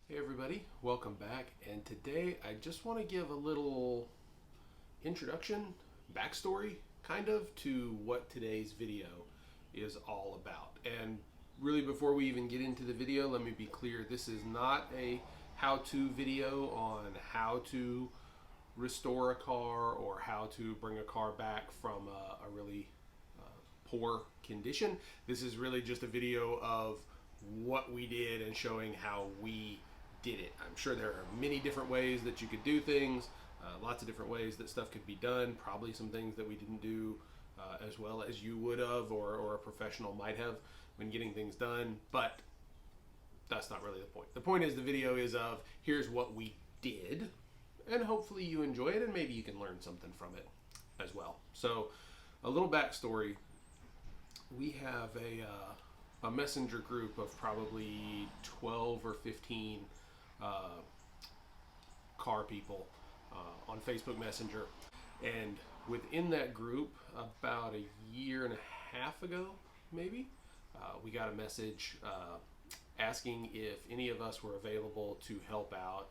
Hey everybody, welcome back. And today I just want to give a little introduction, backstory, kind of, to what today's video is all about. And really, before we even get into the video, let me be clear, this is not a how-to video on how to restore a car or how to bring a car back from a really poor condition. This is really just a video of what we did and showing how we did it. I'm sure there are many different ways that you could do things, lots of different ways that stuff could be done, probably some things that we didn't do as well as you would have or a professional might have when getting things done, but that's not really the point. The point is the video is of here's what we did, and hopefully you enjoy it and maybe you can learn something from it as well. So a little backstory. We have a messenger group of probably 12 or 15 car people on Facebook Messenger, and within that group, about a year and a half ago, maybe, we got a message asking if any of us were available to help out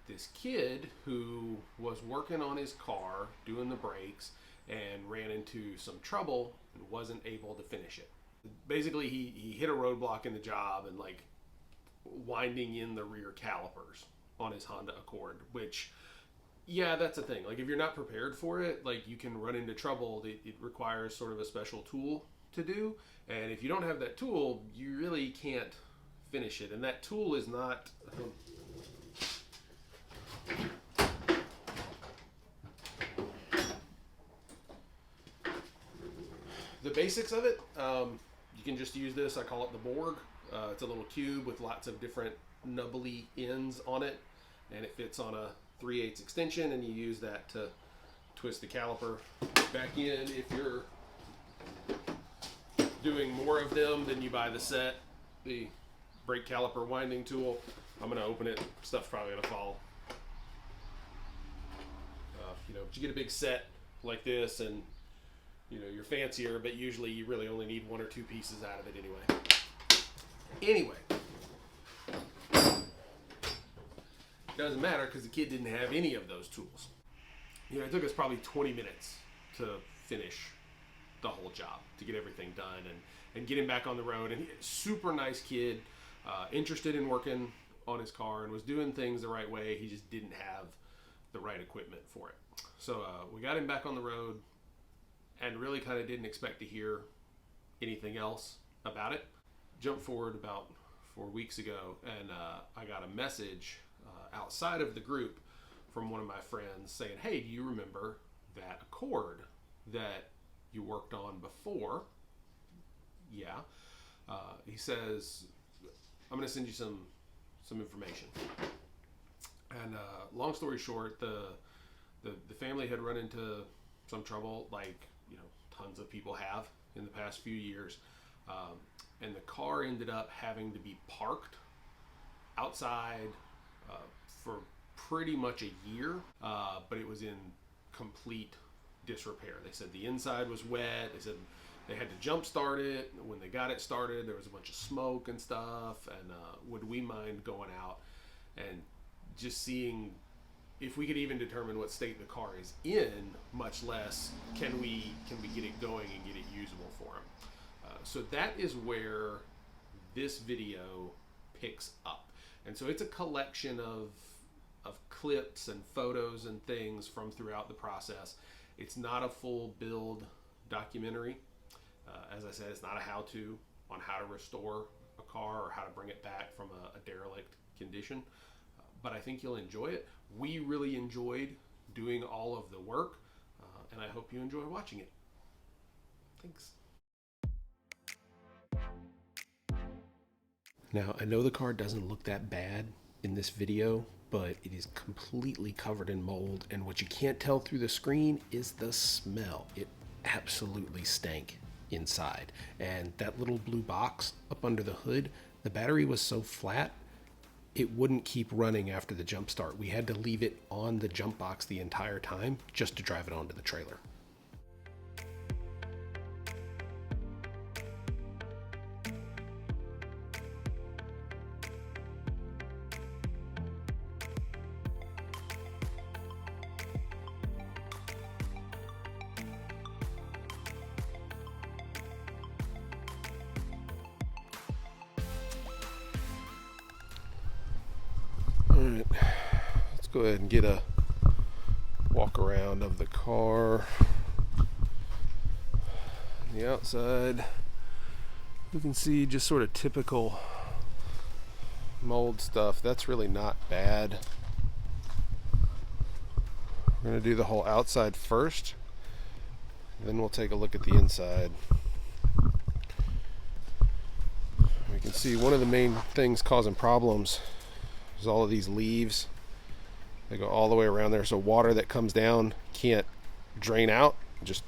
this kid who was working on his car, doing the brakes, and ran into some trouble and wasn't able to finish it. Basically, he hit a roadblock in the job and like winding in the rear calipers on his Honda Accord, which, yeah, that's a thing. Like, if you're not prepared for it, like, you can run into trouble. It requires sort of a special tool to do, and if you don't have that tool, you really can't finish it. And that tool is not the basics of it. You can just use this. I call it the Borg. It's a little cube with lots of different nubbly ends on it, and it fits on a 3/8 extension, and you use that to twist the caliper back in. If you're doing more of them, then you buy the set, the brake caliper winding tool. I'm going to open it. Stuff's probably going to fall. But you get a big set like this, and you're fancier, but usually you really only need one or two pieces out of it anyway. It doesn't matter because the kid didn't have any of those tools. It took us probably 20 minutes to finish the whole job, to get everything done and get him back on the road. And super nice kid, interested in working on his car and was doing things the right way. He just didn't have the right equipment for it. So we got him back on the road and really kind of didn't expect to hear anything else about it. Jump forward about 4 weeks ago, and I got a message outside of the group from one of my friends saying, hey, do you remember that Accord that you worked on before? Yeah. He says, I'm going to send you some information. And long story short, the family had run into some trouble, like tons of people have in the past few years, and the car ended up having to be parked outside for pretty much a year, but it was in complete disrepair. They said the inside was wet. They said they had to jump start it. When they got it started, there was a bunch of smoke and stuff, and would we mind going out and just seeing if we could even determine what state the car is in, much less can we get it going and get it usable for him. So that is where this video picks up. And so it's a collection of clips and photos and things from throughout the process. It's not a full build documentary. As I said, it's not a how-to on how to restore a car or how to bring it back from a derelict condition. But I think you'll enjoy it. We really enjoyed doing all of the work, and I hope you enjoy watching it. Thanks. Now, I know the car doesn't look that bad in this video, but it is completely covered in mold, and what you can't tell through the screen is the smell. It absolutely stank inside. And that little blue box up under the hood, the battery was so flat it wouldn't keep running after the jump start. We had to leave it on the jump box the entire time just to drive it onto the trailer. go ahead and get a walk around of the car. On the outside, you can see just sort of typical mold stuff. That's really not bad. We're going to do the whole outside first, then we'll take a look at the inside. We can see one of the main things causing problems is all of these leaves. They go all the way around there, so water that comes down can't drain out, just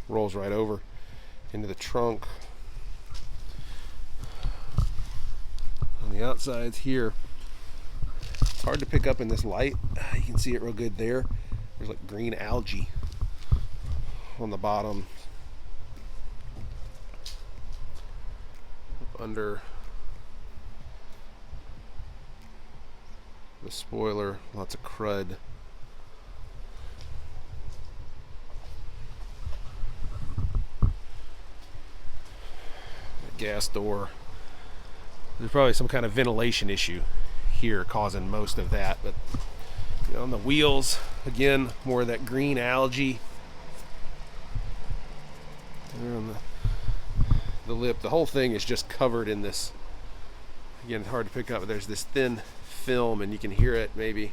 rolls right over into the trunk. On the outsides here, it's hard to pick up in this light. You can see it real good there. There's like green algae on the bottom. Up under the spoiler, lots of crud. The gas door. There's probably some kind of ventilation issue here causing most of that, but on the wheels, again, more of that green algae. There on the lip, the whole thing is just covered in this. Again, it's hard to pick up, but there's this thin film, and you can hear it maybe.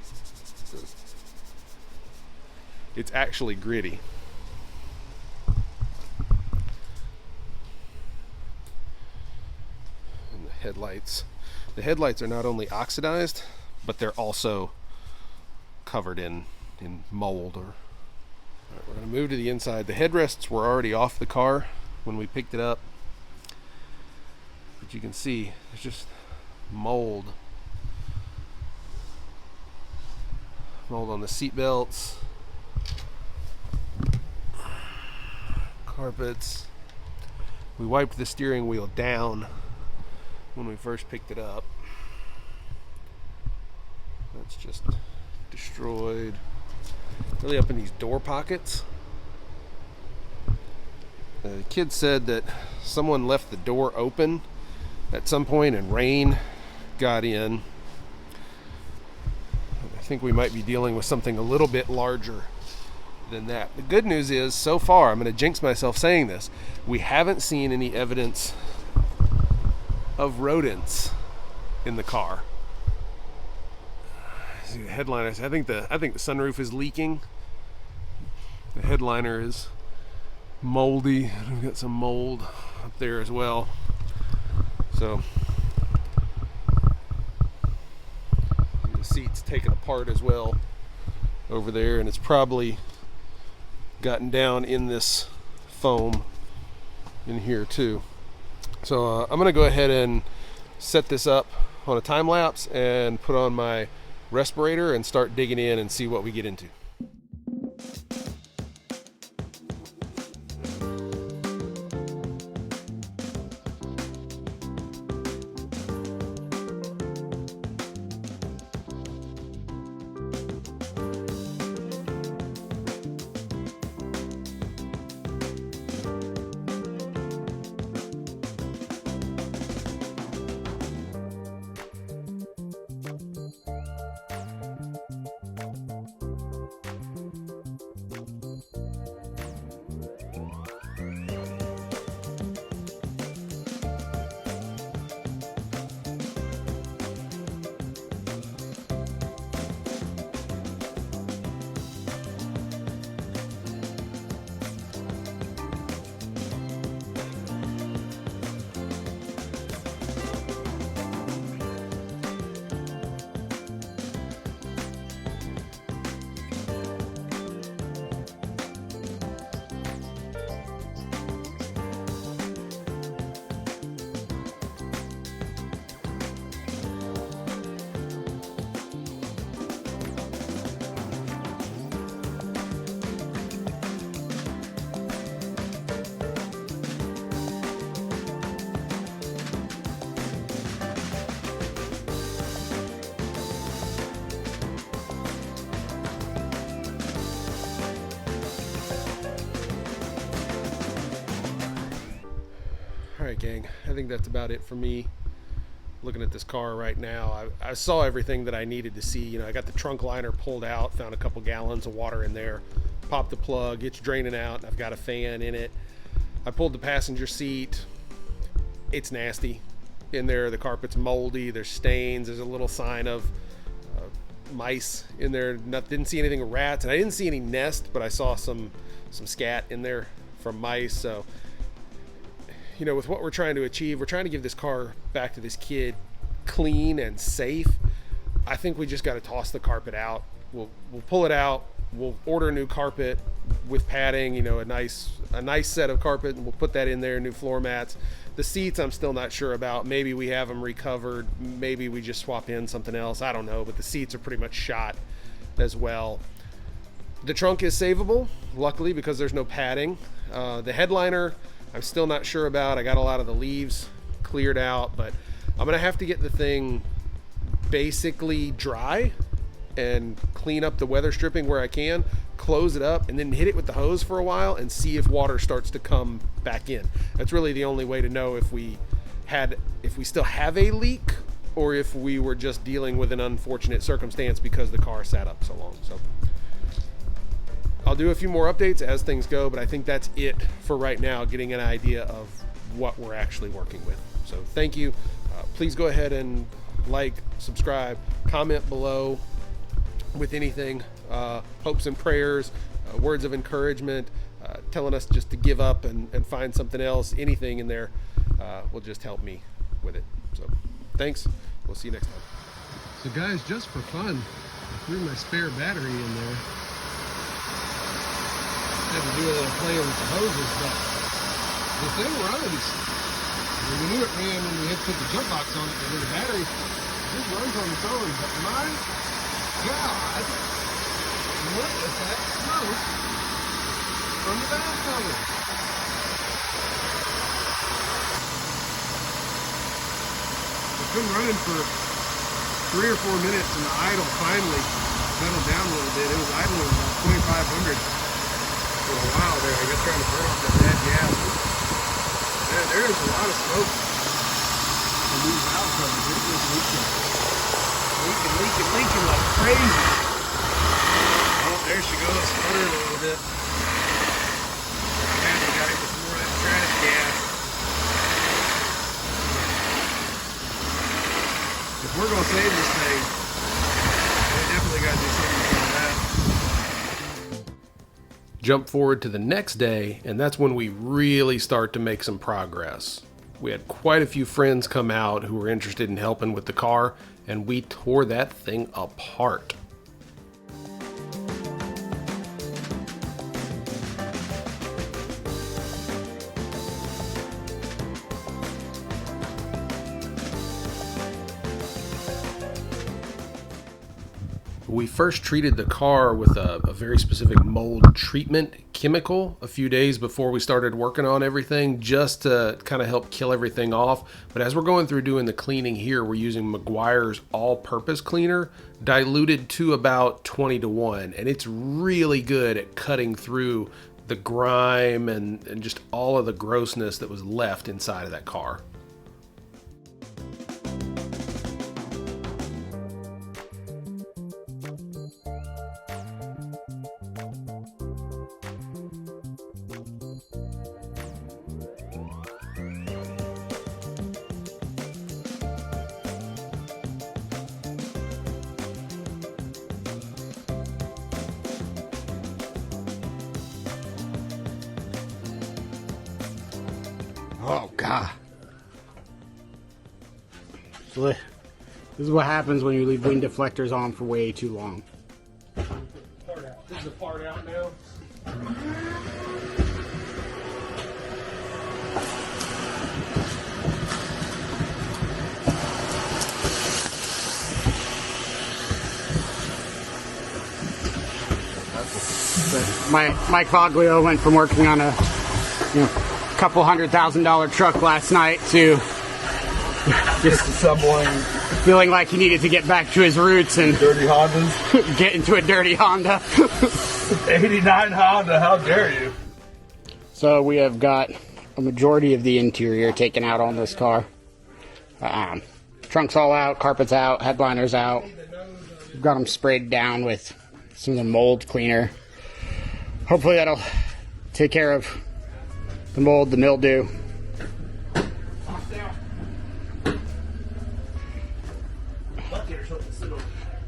It's actually gritty. And the headlights. The headlights are not only oxidized, but they're also covered in mold. Right, we're going to move to the inside. The headrests were already off the car when we picked it up, but you can see there's just mold on the seat belts, carpets. We wiped the steering wheel down when we first picked it up. That's just destroyed. Really up in these door pockets. The kid said that someone left the door open at some point and rain got in. I think we might be dealing with something a little bit larger than that. The good news is, so far, I'm going to jinx myself saying this, we haven't seen any evidence of rodents in the car. See the headliners. I think the sunroof is leaking. The headliner is moldy. We've got some mold up there as well. So the seat's taken apart as well over there, and it's probably gotten down in this foam in here too. So I'm going to go ahead and set this up on a time lapse and put on my respirator and start digging in and see what we get into. Alright gang, I think that's about it for me. looking at this car right now. I saw everything that I needed to see. You know, I got the trunk liner pulled out, found a couple gallons of water in there, popped the plug, it's draining out, and I've got a fan in it. I pulled the passenger seat. It's nasty in there. The carpet's moldy. There's stains. There's a little sign of mice in there. Didn't see anything with rats, and I didn't see any nest, but I saw some scat in there from mice. So, you know, with what we're trying to achieve, we're trying to give this car back to this kid clean and safe. I think we just got to toss the carpet out. We'll pull it out. We'll order a new carpet with padding, you know, a nice set of carpet, and we'll put that in there, new floor mats. The seats, I'm still not sure about. Maybe we have them recovered. Maybe we just swap in something else. I don't know, but the seats are pretty much shot as well. The trunk is savable, luckily, because there's no padding. The headliner, I'm still not sure about. I got a lot of the leaves cleared out, but I'm gonna have to get the thing basically dry and clean up the weather stripping where I can, close it up, and then hit it with the hose for a while and see if water starts to come back in. That's really the only way to know if we still have a leak or if we were just dealing with an unfortunate circumstance because the car sat up so long. So I'll do a few more updates as things go, but I think that's it for right now, getting an idea of what we're actually working with. So thank you. Please go ahead and like, subscribe, comment below with anything, hopes and prayers, words of encouragement, telling us just to give up and find something else. Anything in there will just help me with it. So thanks. We'll see you next time. So guys, just for fun, I threw my spare battery in there. Had to do a little playing with the hoses, but the thing runs. We knew it ran when we had to put the jump box on it, and then the battery just runs on its own. But my God, what is that smoke from the bathroom? It's been running for 3 or 4 minutes, and the idle finally settled down a little bit. It was idling about 2,500 for a while there. I guess trying to burn off that bad gas. Man, there is a lot of smoke from these valve covers. It was leaking. Leaking like crazy. Oh, there she goes, sputtering a little bit. And we got into some more of that trash gas. If we're gonna save this thing, we definitely gotta do something about that. Jump forward to the next day, and that's when we really start to make some progress. We had quite a few friends come out who were interested in helping with the car, and we tore that thing apart. We first treated the car with a very specific mold treatment chemical a few days before we started working on everything, just to kind of help kill everything off. But as we're going through doing the cleaning here, we're using Meguiar's all-purpose cleaner, diluted to about 20-to-1, and it's really good at cutting through the grime and just all of the grossness that was left inside of that car. Oh, God. So this is what happens when you leave wind deflectors on for way too long. This is the part out now. Mike Foglio went from working on a couple $100,000 truck last night to just feeling like he needed to get back to his roots and dirty Hondas. Get into a dirty Honda. 89 Honda, how dare you? So we have got a majority of the interior taken out on this car. Trunk's all out, carpet's out, headliner's out. Got them sprayed down with some of the mold cleaner. Hopefully that'll take care of the mold, the mildew.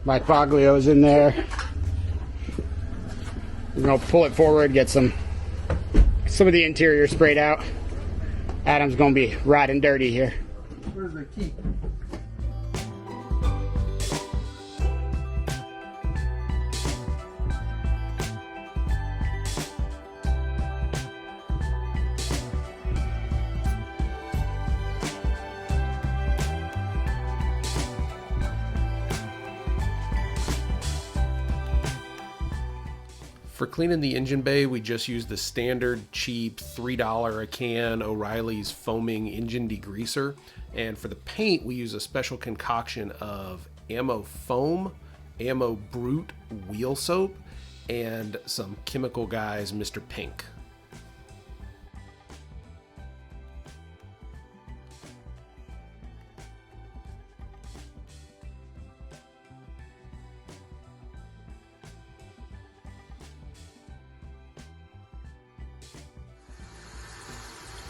My Foglio's in there. We're gonna pull it forward, get some of the interior sprayed out. Adam's gonna be riding dirty here. Where's the key? For cleaning the engine bay, we just use the standard cheap $3 a can O'Reilly's foaming engine degreaser. And for the paint, we use a special concoction of Ammo Foam, Ammo Brute wheel soap, and some Chemical Guys Mr. Pink.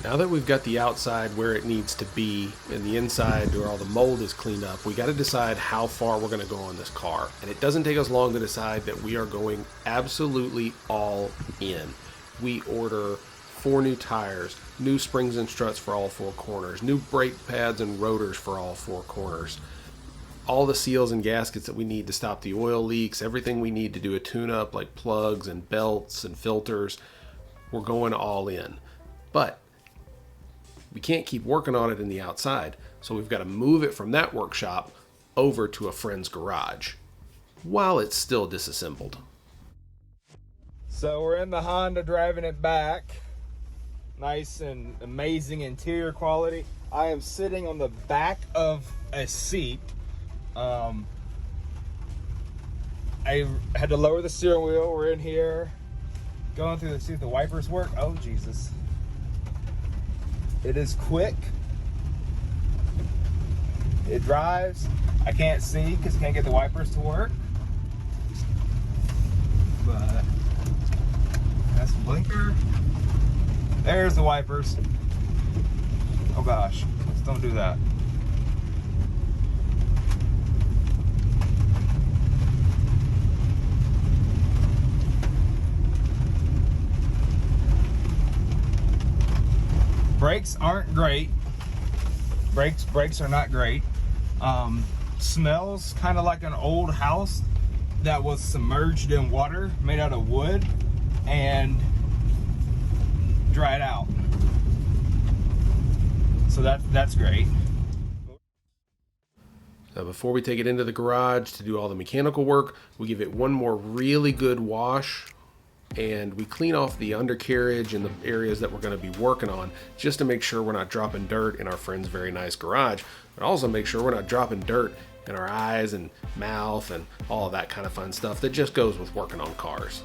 Now that we've got the outside where it needs to be and the inside where all the mold is cleaned up, we got to decide how far we're going to go on this car. And it doesn't take us long to decide that we are going absolutely all in. We order 4 new tires, new springs and struts for all 4 corners, new brake pads and rotors for all 4 corners, all the seals and gaskets that we need to stop the oil leaks, everything we need to do a tune-up like plugs and belts and filters. We're going all in. But we can't keep working on it in the outside, so we've got to move it from that workshop over to a friend's garage while it's still disassembled. So we're in the Honda driving it back. Nice and amazing interior quality. I am sitting on the back of a seat. I had to lower the steering wheel. We're in here going through to see if the wipers work. Oh, Jesus. It is quick. It drives. I can't see because I can't get the wipers to work. But that's the blinker. There's the wipers. Oh gosh, let's don't do that. Brakes aren't great. Brakes are not great. Smells kind of like an old house that was submerged in water made out of wood and dried out. So that's great. Now before we take it into the garage to do all the mechanical work, we give it one more really good wash, and we clean off the undercarriage and the areas that we're going to be working on just to make sure we're not dropping dirt in our friend's very nice garage, but also make sure we're not dropping dirt in our eyes and mouth and all of that kind of fun stuff that just goes with working on cars.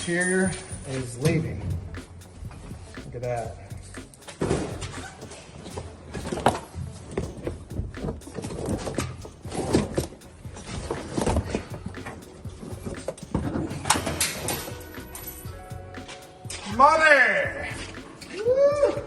interior is leaving. Look at that. Money! Woo!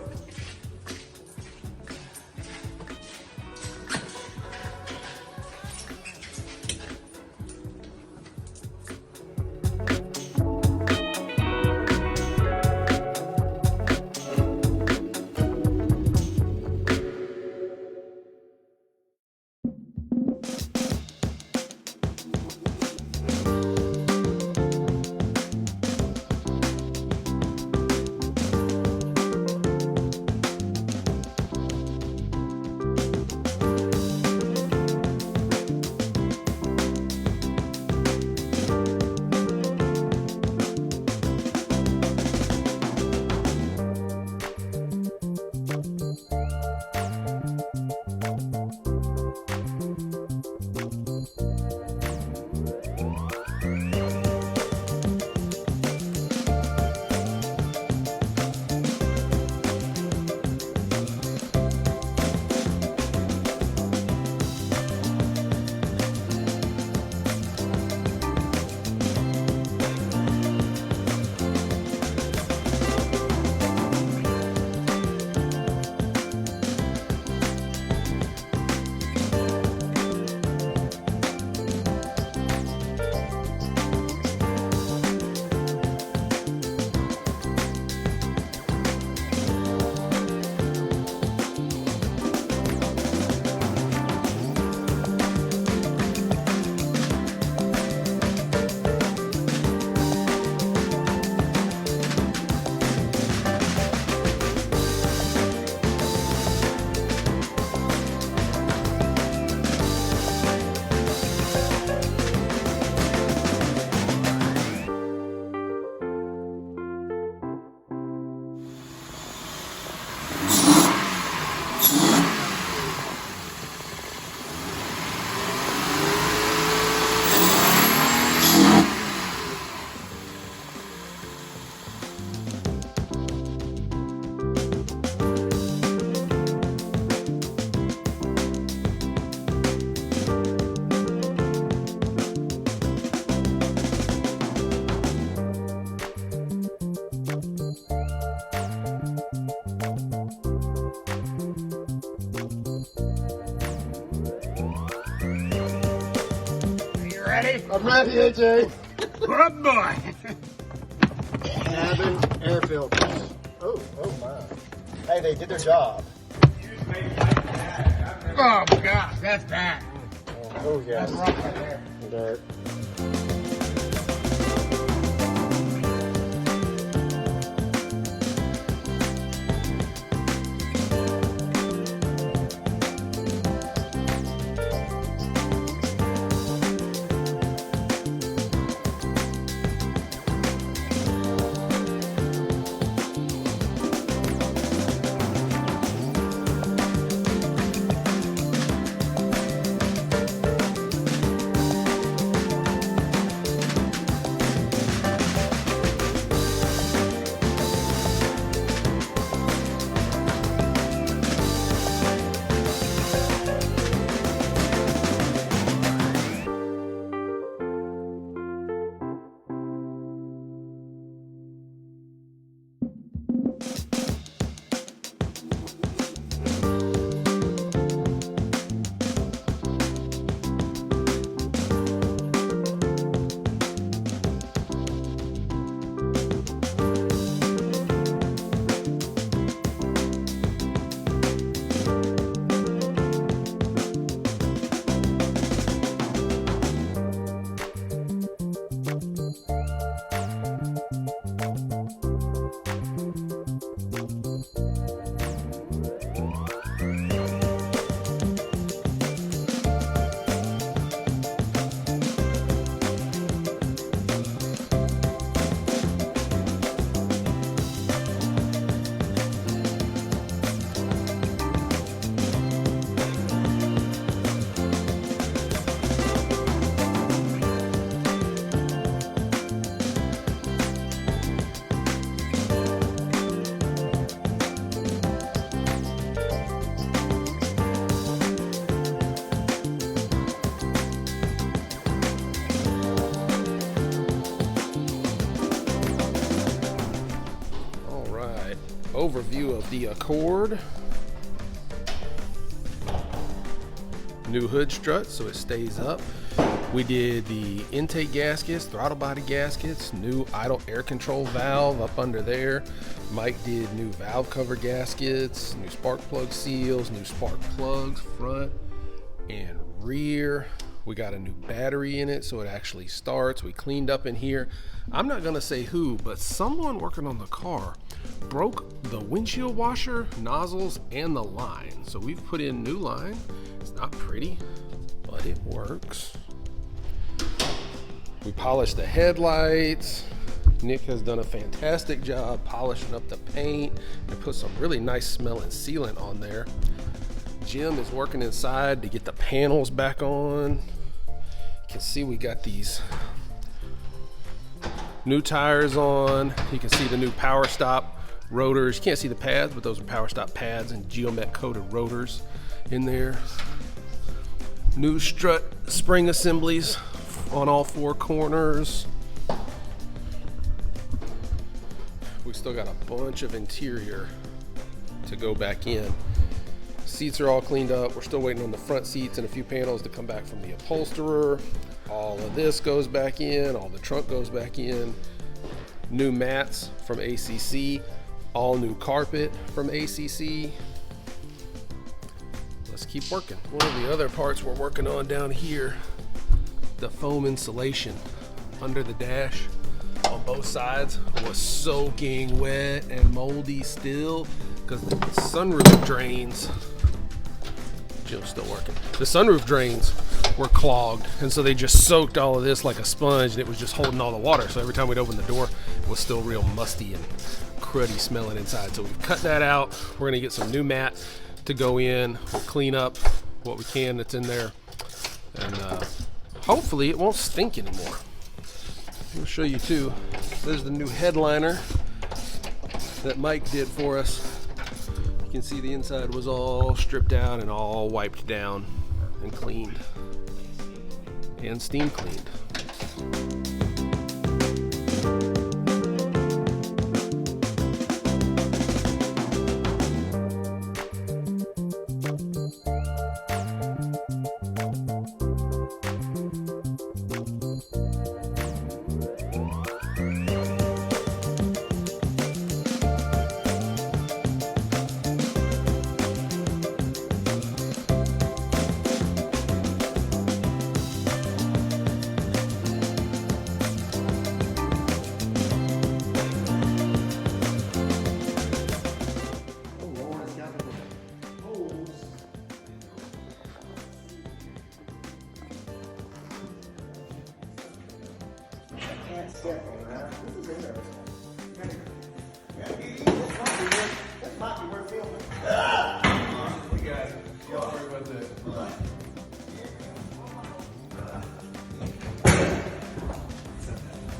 Ready? I'm ready, AJ. Good boy. Cabin air filters. Oh my. Hey, they did their job. Oh gosh, that's bad. Oh yeah. That's rough right there. Dirt. overview of the Accord. New hood strut so it stays up. We did the intake gaskets, throttle body gaskets, new idle air control valve up under there. Mike did new valve cover gaskets, new spark plug seals, new spark plugs front and rear. We got a new battery in it so it actually starts. We cleaned up in here. I'm not gonna say who, but someone working on the car broke the windshield washer, nozzles, and the line. So we've put in new line. It's not pretty, but it works. We polished the headlights. Nick has done a fantastic job polishing up the paint and put some really nice smelling sealant on there. Jim is working inside to get the panels back on. You can see we got these new tires on. You can see the new Power Stop rotors. You can't see the pads, but those are Power Stop pads and Geomet coated rotors in there. New strut spring assemblies on all four corners. We still got a bunch of interior to go back in. Seats are all cleaned up. We're still waiting on the front seats and a few panels to come back from the upholsterer. All of this goes back in. All the trunk goes back in. New mats from ACC. All new carpet from ACC. Let's keep working. One of the other parts we're working on down here, the foam insulation under the dash on both sides was soaking wet and moldy still because the sunroof drains, Jim's still working, the sunroof drains were clogged, and so they just soaked all of this like a sponge, and it was just holding all the water. So every time we'd open the door, it was still real musty and cruddy smelling inside. So we've cut that out. We're gonna get some new mat to go in. We'll clean up what we can that's in there, and hopefully it won't stink anymore. I'll show you too. There's the new headliner that Mike did for us. You can see the inside was all stripped out and all wiped down and cleaned and steam cleaned.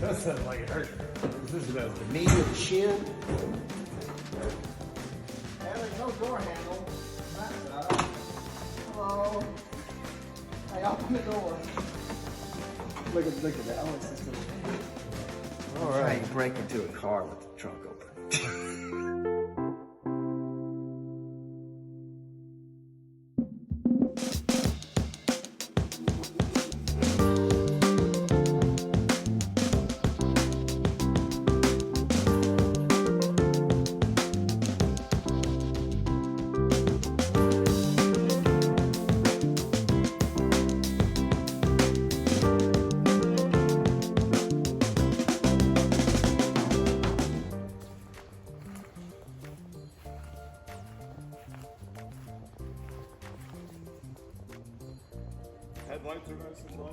That sounds like it hurt. This is the knee of the shin. And there's no door handle on that side. Hello. Hey, open the door. Look at that. Oh, it's just a... All right. You break into a car with the trunk open. Headlights are nice and light.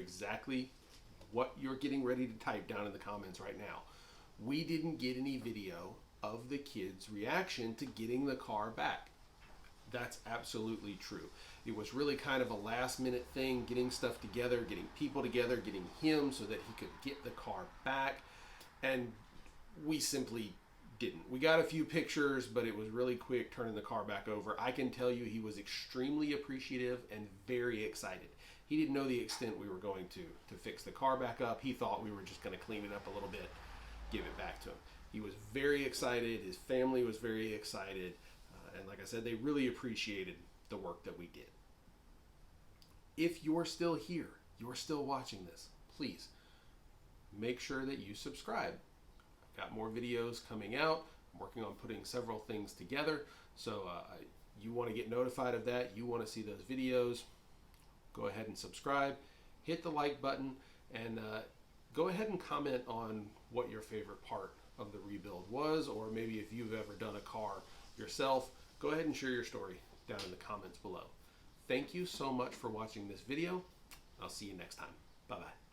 exactly what you're getting ready to type down in the comments right now. We didn't get any video of the kids' reaction to getting the car back. That's absolutely true. It was really kind of a last minute thing, getting stuff together, getting people together, getting him so that he could get the car back. And we simply didn't. We got a few pictures, but it was really quick turning the car back over. I can tell you he was extremely appreciative and very excited. He didn't know the extent we were going to fix the car back up. He thought we were just going to clean it up a little bit, give it back to him. He was very excited. His family was very excited. And like I said, they really appreciated the work that we did. If you're still here, you're still watching this, please make sure that you subscribe. I've got more videos coming out. I'm working on putting several things together. So you want to get notified of that. You want to see those videos. Go ahead and subscribe. Hit the like button. And go ahead and comment on what your favorite part of the rebuild was. Or maybe if you've ever done a car yourself, go ahead and share your story down in the comments below. Thank you so much for watching this video. I'll see you next time. Bye-bye.